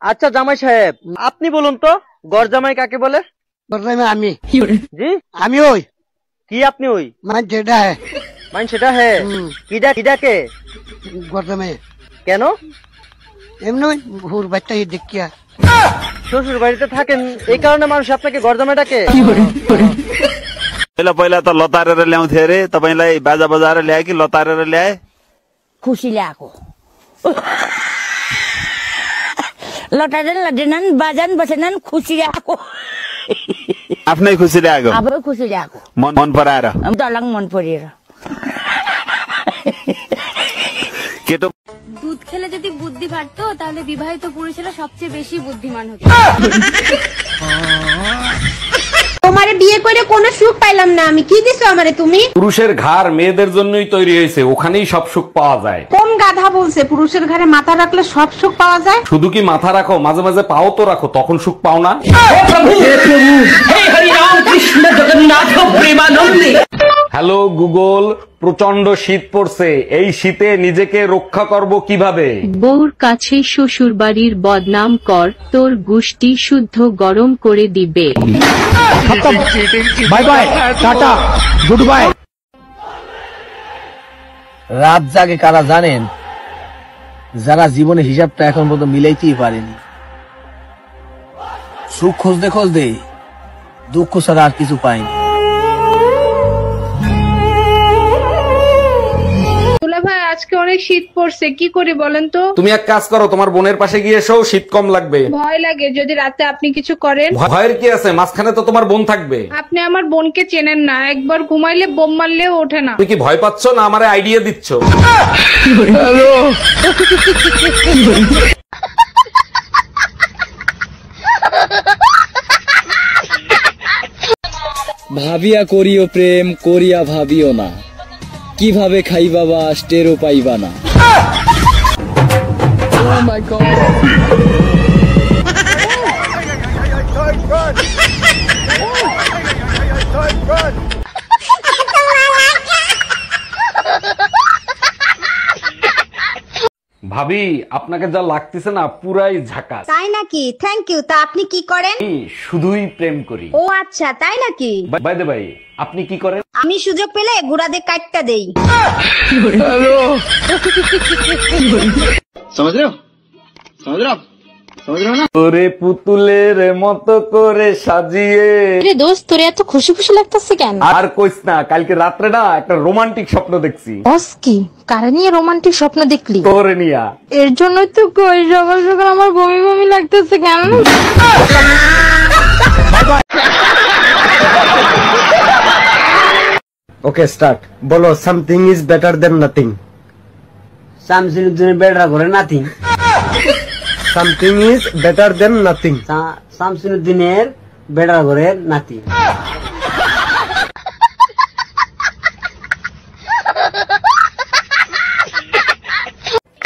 আচ্ছা জামাই সাহেব, আপনি বলুন তো গড় জামাই কাকে বলে? আমি জি আমি ওই কি আপনি ওই মান যেটা হ্যাঁ মান সেটা হে কিডাকে গরমে কেন? এমনি হুর বাচ্চা দেখিয়া শ্বশুর বাড়িতে থাকেন এই কারণে মানুষ আপনাকে গড় জামাই ডাকে? पहिला पहिला त लतारेर ल्याउँथे अरे तपाईलाई बाजा बजाएर ल्याए कि लतारेर ल्याए? खुसी ल्याएको लटारेर लडेनन् बाजान बसेनन् खुसी ल्याएको आफ्नै खुसी ल्याएको? अब खुसी ल्याएको मन पराएर दलङ मन परेर। केटो দুধ খেলে যদি বুদ্ধি বাড়তো তাহলে বিবাহিত পুরুষেরা সবচেয়ে বেশি বুদ্ধিমান হতো। তোমারে বিয়ে করে কোনো সুখ পাইলাম না আমি, কি দিছো আমারে তুমি? পুরুষের ঘাড় মেয়েদের জন্যই তৈরি হয়েছে, ওখানেই সব সুখ পাওয়া যায়। কোন গাধা বলছে পুরুষের ঘরে মাথা রাখলে সব সুখ পাওয়া যায়? শুধু কি মাথা রাখো, মাঝে মাঝে পাও তো রাখো, তখন সুখ পাও না? হ্যালো গুগল, প্রচন্ড শীত পড়ছে, এই শীতে নিজেকে রক্ষা করব কিভাবে? বউর কাছে শ্বশুর বাড়ির বদনাম কর, তোর গুষ্টি শুদ্ধ গরম করে দিবে। Bye bye tata good bye. রাত জাগে কারা জানেন? যারা জীবনে হিসাবটা এখন পর্যন্ত মিলাইতেই পারেনি। সুখ খুঁজতে খুঁজতে দুঃখ ছাড়া আর কিছু পাইনি। ভাই আজকে অনেক শীত পড়ছে, কি করি বলেন তো? তুমি এক কাজ করো, তোমার বোনের পাশে গিয়ে এসো, শীত কম লাগবে। ভয় লাগে যদি রাতে আপনি কিছু করেন। ভয়ের কি আছে, মাঝখানে তো তোমার বোন থাকবে। আপনি আমার বোনকে চেনেন না, একবার ঘুমাইলে বোম মারলেও ওঠে না। তুমি কি ভয় পাচ্ছ না আমারে আইডিয়া দিচ্ছ? ভাবিয়া করিও প্রেম, করিয়া ভাবিও না, কিভাবে খাইবা বাস টেরও পাইবা না। ভাবি আপনাকে যা লাগতেছে না পুরাই ঝাকাস। তাই নাকি? Thank you. তা আপনি কি করেন? আমি শুধুই প্রেম করি। ও আচ্ছা, তাই নাকি? বাই দ্য বাই, আপনি কি করেন? আমি সুযোগ পেলে গুড়াদের কাটটা দেই। তোরে পুতুলের মতো করে সাজিয়ে। দোস্ত তোর এত খুশি খুশি লাগতেছে কেন? আর কইস না, কালকে রাত্রে না একটা রোমান্টিক স্বপ্ন দেখছি। বস কি কারে নিয়ে রোমান্টিক স্বপ্ন দেখলি? তোরে নিয়া। এর জন্যই তো কই সকাল সকাল আমার বমি বমি লাগতেছে কেন? Okay start. বলো something is better than nothing. Something is better করে nothing. Something is better than nothing. শামসুদ্দিনের বেটার করে নাথিং।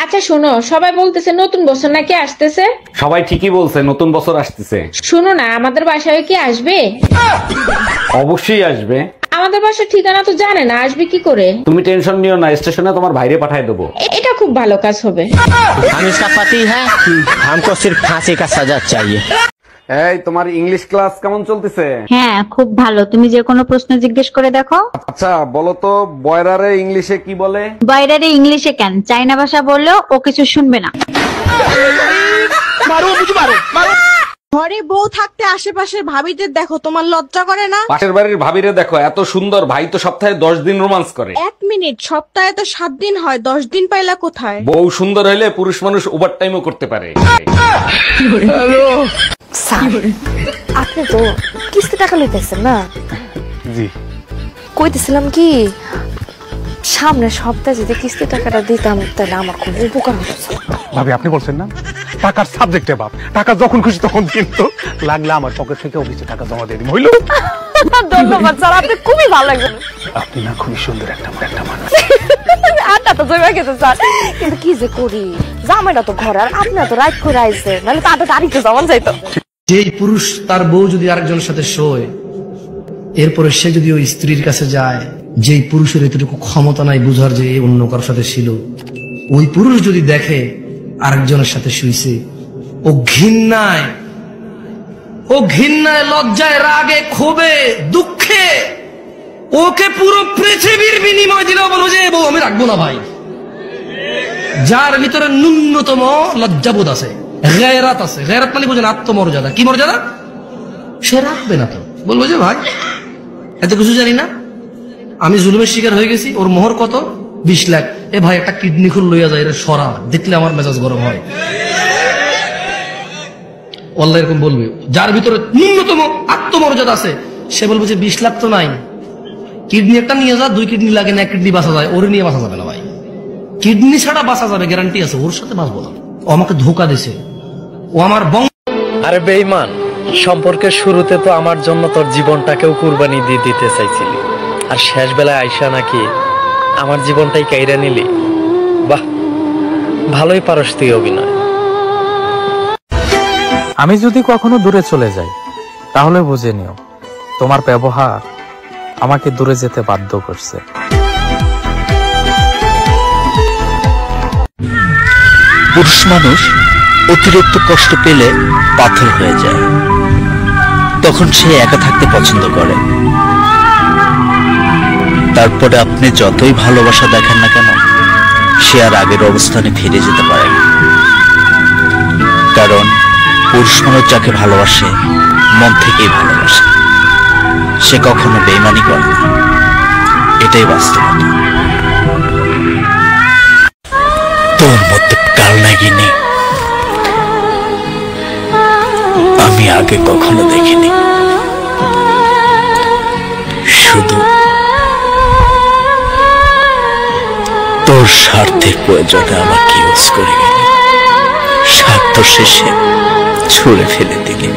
আচ্ছা শোনো, সবাই বলতেছে নতুন বছর নাকি আসতেছে। সবাই ঠিকই বলছে, নতুন বছর আসতেছে। শোনো না, আমাদের বাসায় কি আসবে? অবশ্যই আসবে। আমাদের বাসার ঠিকানা তো জানে না, আসবে কি করে? তুমি টেনশন নিও না, স্টেশনে তোমার ভাইরে পাঠায় দেবো। এটা খুব ভালো কাজ হবে। हम इसका पति है, हमको सिर्फ फांसी का सजा चाहिए। এই তোমার ইংলিশ ক্লাস কেমন চলতেছে? হ্যাঁ খুব ভালো, তুমি যে কোনো প্রশ্ন জিজ্ঞেস করে দেখো। আচ্ছা বলো তো, বয়রারে ইংলিশে কি বলে? বাইরে ইংলিশে কেন, চাইনা ভাষা বললেও ও কিছু শুনবে না। ঘরে বউ থাকতে আশেপাশের ভাবিদের দেখো, তোমার লজ্জা করে না? পাশের বাড়ির ভাবিরে দেখো, এত সুন্দর, ভাই তো সপ্তাহে 10 দিন রোমান্স করে। 1 মিনিট, সপ্তাহে তো 7 দিন হয়, 10 দিন পাইলা কোথায়? বউ সুন্দর হইলে পুরুষ মানুষ ওভার টাইমও করতে পারে। আপনি তো কিস্তি টাকা লইতেছেন না? জি। কইতেছিলাম কি, সামনের সপ্তাহে যদি কিস্তি টাকাটা দিতাম তাহলে আমার খুব উপকার হতো। ভাবি আপনি বলছেন না টাকার সাবজেক্টে বাপ, টাকা যখন খুশি তখন কিন্তু লাগলে আমার পকেট থেকে অফিসে টাকা জমা দিয়ে দিন, হইল? ধন্যবাদ স্যার, আপনি খুবই ভালো লাগবেন। আপনি না খুবই সুন্দর একটা মানুষ। আটা তো জমা গেছে স্যার, কিন্তু কি যে করি, জামাইটা তো ঘরে, আর আপনার তো রাত করে আইছে, নাহলে তো আটা তারিখে জমা যাইতো। যেই পুরুষ তার বউ যদি আরেকজনের সাথে শোয়, এরপরে সে যদি ওই স্ত্রীর কাছে যায়, যেই পুরুষের এতটুকু ক্ষমতা নাই বুঝার যে অন্য কারোর সাথে ছিল, ওই পুরুষ যদি দেখে আরেকজনের সাথে শুইছে, ও ঘৃণায় লজ্জায় রাগে ক্ষোভে দুঃখে ওকে পুরো পৃথিবীর বিনিময় দিলেও বলবো যে বউ আমি রাখবো না ভাই। যার ভিতরে ন্যূনতম লজ্জাবোধ আছে, গায়রাত আছে, গায়রাত মানে বুঝেন আত্মমর্যাদা, কি মর্যাদা, সে রাখবে না তো, বলবো যে ভাই এত কিছু জানি না, আমি জুলুমের শিকার হয়ে গেছি, ওর মোহর কত 20 লাখ, এ ভাই একটা কিডনি খুল লইয়া যায়, এটা সরা, দেখলে আমার মেজাজ গরম হয়। আল্লাহ এরকম বলবে। যার ভিতরে ন্যূনতম আত্মমর্যাদা আছে সে বলবে যে 20 লাখ তো নাই, কিডনি একটা নিয়ে যা, 2 কিডনি লাগে না, 1 কিডনি বাঁচা যায়, ওরে নিয়ে বাঁচা যাবে না ভাই। কিডনি ছাড়া বাঁচা যাবে গ্যারান্টি আছে, ওর সাথে বাঁচবো না। ও আমাকে ধোকা দিছে, ও আমার আরে বেঈমান, সম্পর্কের শুরুতে তো আমার জন্য তোর জীবনটাকেও কুরবানি দিয়ে দিতে চাইছিলি, আর শেষ বেলায় আইসা নাকি আমার জীবনটাই কাইরা নিলি। বাহ, ভালোই পারস তুই অভিনয়। আমি যদি কখনো দূরে চলে যাই তাহলে বুঝে নিও তোমার ব্যবহার আমাকে দূরে যেতে বাধ্য করছে। পুরুষ মানুষ অতিরিক্ত কষ্ট পেলে পাথর হয়ে যায়, তখন সে একা থাকতে পছন্দ করে। তারপরে আপনি যতই ভালোবাসা দেখেন না কেন, সে আর আগের অবস্থানে ফিরে যেতে পারে না। কারণ পুরুষ মানুষ যাকে ভালোবাসে মন থেকেই ভালোবাসে, সে কখনো বেইমানি করে না, এটাই বাস্তবতা। তোর মধ্যে কাল নাগিনি আমি আগে কখনো দেখিনি, শুধু তোর স্বার্থের প্রয়োজনে আমাকে ইউজ করে গেলি, স্বার্থ শেষে ছুঁড়ে ফেলে দিলি।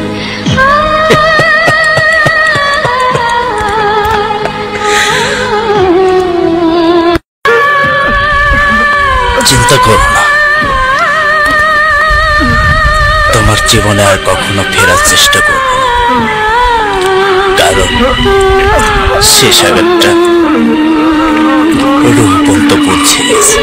চিন্তা করো না, তোমার জীবনে আর কখনো ফেরার চেষ্টা করবো না, কারণ শেষ আগেরটা রূপ পর্যন্ত পৌঁছে গেছে।